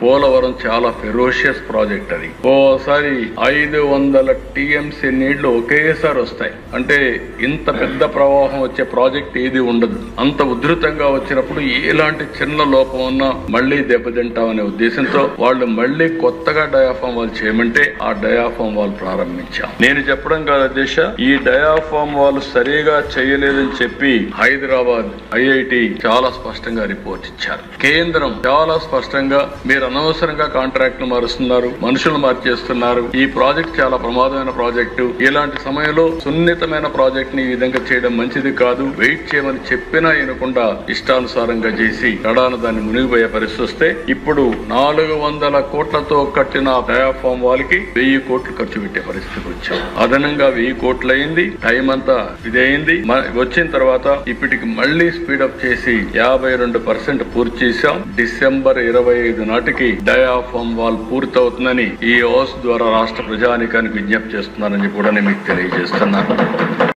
పోలవరం చాలా ferocious project. అది ఓసారి 500 టీఎంసీ నీళ్లు ఒకేసారి వస్తాయి. అంటే ఇంత పెద్ద ప్రవాహం వచ్చే ప్రాజెక్ట్ ఏది ఉండదు. అంత ఉధృతంగా వచ్చినప్పుడు ఎలాంటి చిన్న లోపం ఉన్నా మళ్లీ దెబ్బతింటామనే ఉద్దేశంతో వాళ్ళు మళ్లీ కొత్తగా డయాఫామ్ వాల్ చేయమంటే ఆ డయాఫామ్ వాల్ ప్రారంభించాం. నేను చెప్పడం కాదు అధ్యక్ష, ఈ డయాఫామ్ వాల్ సరిగా చేయలేదని చెప్పి హైదరాబాద్ ఐఐటి చాలా స్పష్టంగా రిపోర్ట్ ఇచ్చారు. కేంద్రం చాలా స్పష్టంగా మీరు అనవసరంగా కాంట్రాక్టులు మారుస్తున్నారు, మనుషులు మార్చేస్తున్నారు, ఈ ప్రాజెక్ట్ చాలా ప్రమాదమైన ప్రాజెక్టు, ఇలాంటి సమయంలో సున్నితమైన ప్రాజెక్ట్ ని ఈ విధంగా చేయడం మంచిది కాదు, వెయిట్ చేయమని చెప్పినా వినకుండా ఇష్టానుసారంగా చేసి కడాన దాన్ని మునిగిపోయే పరిస్థితి వస్తే ఇప్పుడు 400 కోట్లతో కట్టిన డయాఫామ్ వాల్ కి 1000 కోట్లు ఖర్చు పెట్టే పరిస్థితికి వచ్చాం. అదనంగా 1000 కోట్లు అయింది. టైం అంతా ఇదైంది. వచ్చిన తర్వాత ఇప్పటికి మళ్లీ స్పీడప్ చేసి 52% పూర్తి చేశాం. డిసెంబర్ 25 నాటికి డయాఫామ్ వాల్ పూర్తవుతుందని ఈ హౌస్ ద్వారా రాష్ట్ర ప్రజానీకానికి విజ్ఞప్తి చేస్తున్నానని కూడా నేను మీకు తెలియజేస్తున్నాను.